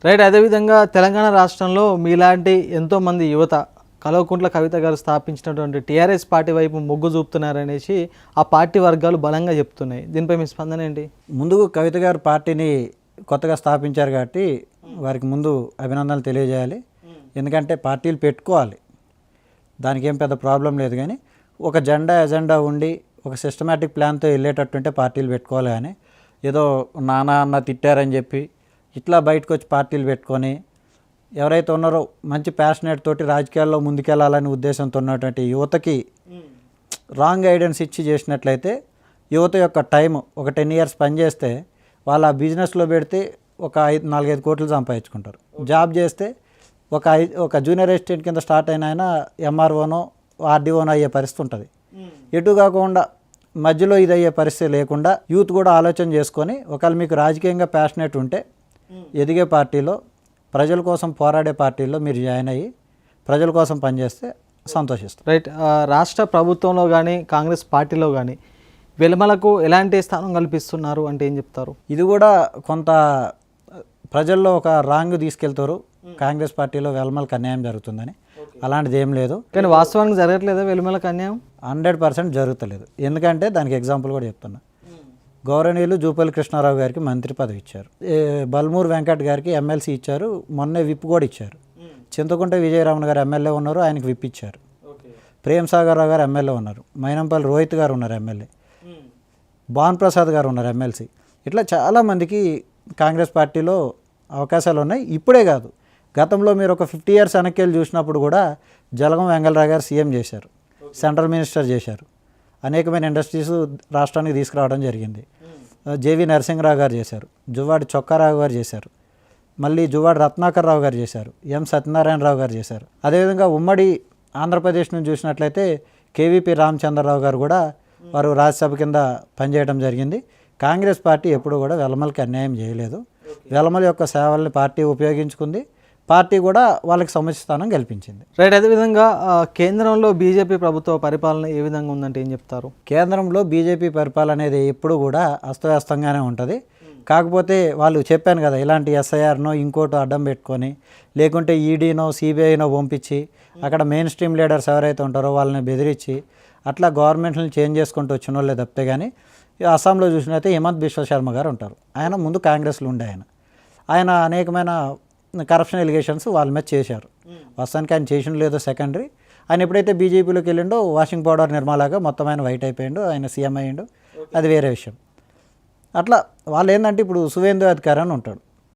Right. అదేవిధంగా తెలంగాణ రాష్ట్రంలో మీలాంటి ఎంతోమంది యువత కల్వకుంట్ల కవిత గారు స్థాపించినటువంటి టీఆర్ఎస్ పార్టీ వైపు మొగ్గు చూపుతున్నారనేసి ఆ పార్టీ వర్గాలు బలంగా చెప్తున్నాయి. దీనిపై మీ స్పందన ఏంటి? ముందుకు కవిత గారు పార్టీని కొత్తగా స్థాపించారు కాబట్టి వారికి ముందు అభినందనలు తెలియజేయాలి. ఎందుకంటే పార్టీలు పెట్టుకోవాలి, దానికి ఏం పెద్ద ప్రాబ్లం లేదు. కానీ ఒక ఎజెండా ఉండి ఒక సిస్టమేటిక్ ప్లాన్తో వెళ్ళేటట్టుంటే పార్టీలు పెట్టుకోవాలి. కానీ ఏదో నాన్న అన్న తిట్టారని చెప్పి ఇట్లా బయటకు వచ్చి పార్టీలు పెట్టుకొని ఎవరైతే ఉన్నారో మంచి ప్యాషనేట్ తోటి రాజకీయాల్లో ముందుకెళ్లాలనే ఉద్దేశంతో ఉన్నటువంటి యువతకి రాంగ్ గైడెన్స్ ఇచ్చి చేసినట్లయితే యువత యొక్క టైం ఒక 10 years పనిచేస్తే వాళ్ళ బిజినెస్లో పెడితే ఒక 4-5 కోట్లు సంపాదించుకుంటారు. జాబ్ చేస్తే ఒక జూనియర్ అసిస్టెంట్ కింద స్టార్ట్ అయిన ఆయన ఎంఆర్ఓనో ఆర్డీఓనో అయ్యే పరిస్థితి ఉంటుంది. ఎటు కాకుండా మధ్యలో ఇది అయ్యే పరిస్థితి లేకుండా యూత్ కూడా ఆలోచన చేసుకొని ఒకవేళ మీకు రాజకీయంగా ప్యాషనేట్ ఉంటే ఎదిగే పార్టీలో ప్రజల కోసం పోరాడే పార్టీల్లో మీరు జాయిన్ అయ్యి ప్రజల కోసం పనిచేస్తే సంతోషిస్తాం. రైట్. రాష్ట్ర ప్రభుత్వంలో కానీ కాంగ్రెస్ పార్టీలో కానీ వెలుమలకు ఎలాంటి స్థానం కల్పిస్తున్నారు అంటే ఏం చెప్తారు? ఇది కూడా కొంత ప్రజల్లో ఒక రాంగ్ తీసుకెళ్తారు. కాంగ్రెస్ పార్టీలో వెల్మలకు అన్యాయం జరుగుతుందని. అలాంటిది ఏం లేదు. కానీ వాస్తవానికి జరగట్లేదా వెలుమలకు అన్యాయం? 100% జరుగుతలేదు. ఎందుకంటే దానికి ఎగ్జాంపుల్ కూడా చెప్తున్నా. గౌరవనీయులు జూపల్లి కృష్ణారావు గారికి మంత్రి పదవి ఇచ్చారు. బల్మూరు వెంకట్ గారికి ఎమ్మెల్సీ ఇచ్చారు. మొన్నే విప్ కూడా ఇచ్చారు. చింతకుంట విజయరామన్ గారు ఎమ్మెల్యే ఉన్నారు, ఆయనకు విప్ ఇచ్చారు. ప్రేమ్ సాగర్ రావు గారు ఎమ్మెల్యే ఉన్నారు. మైనంపల్లి రోహిత్ గారు ఉన్నారు ఎమ్మెల్యే. భాన్ ప్రసాద్ గారు ఉన్నారు ఎమ్మెల్సీ. ఇట్లా చాలామందికి కాంగ్రెస్ పార్టీలో అవకాశాలు ఉన్నాయి. ఇప్పుడే కాదు, గతంలో మీరు ఒక 50 years వెనక్కి చూసినప్పుడు కూడా జలగం వెంగళరావు గారు సీఎం చేశారు, సెంట్రల్ మినిస్టర్ చేశారు. అనేకమైన ఇండస్ట్రీస్ రాష్ట్రానికి తీసుకురావడం జరిగింది. జేవి నరసింహరావు గారు చేశారు, జువ్వాడి చొక్కారావు గారు చేశారు, మళ్ళీ జువ్వాడి రత్నాకర్ రావు గారు చేశారు, ఎం సత్యనారాయణరావు గారు చేశారు. అదేవిధంగా ఉమ్మడి ఆంధ్రప్రదేశ్ నుంచి చూసినట్లయితే కేవీపీ రామచంద్రరావు గారు కూడా వారు రాజ్యసభ కింద పనిచేయడం జరిగింది. కాంగ్రెస్ పార్టీ ఎప్పుడు కూడా వెలమలకి అన్యాయం చేయలేదు. వెలమల యొక్క సేవల్ని పార్టీ ఉపయోగించుకుంది. పార్టీ కూడా వాళ్ళకి సముచిత స్థానం కల్పించింది. రైట్. అదేవిధంగా కేంద్రంలో బీజేపీ ప్రభుత్వ పరిపాలన ఏ విధంగా ఉందంటే ఏం చెప్తారు? కేంద్రంలో బీజేపీ పరిపాలన అనేది ఎప్పుడు కూడా అస్తవ్యస్తంగానే ఉంటుంది. కాకపోతే వాళ్ళు చెప్పాను కదా, ఇలాంటి ఎస్ఐఆర్నో ఇంకోటో అడ్డం పెట్టుకొని లేకుంటే ఈడీనో సిబిఐనో పంపించి అక్కడ మెయిన్ స్ట్రీమ్ లీడర్స్ ఎవరైతే ఉంటారో వాళ్ళని బెదిరించి అట్లా గవర్నమెంట్ని చేంజ్ చేసుకుంటూ వచ్చిన వాళ్ళే తప్పితే. కానీ అస్సాంలో చూసినట్లయితే హిమంత్ బిశ్వ శర్మ గారు ఉంటారు. ఆయన ముందు కాంగ్రెస్లో ఉండే ఆయన అనేకమైన కరప్షన్ ఎలిగేషన్స్ వాళ్ళ మీద చేశారు. వాస్తవానికి ఆయన చేసిన లేదో సెకండరీ. ఆయన ఎప్పుడైతే బీజేపీలోకి వెళ్ళిండో వాషింగ్ పౌడర్ నిర్మాలాగా మొత్తం ఆయన వైట్ అయిపోయిండు, ఆయన సీఎం అయ్యిండు, అది వేరే విషయం. అట్లా వాళ్ళు ఏంటంటే ఇప్పుడు సువేందు అధికారి అని ఉంటాడు.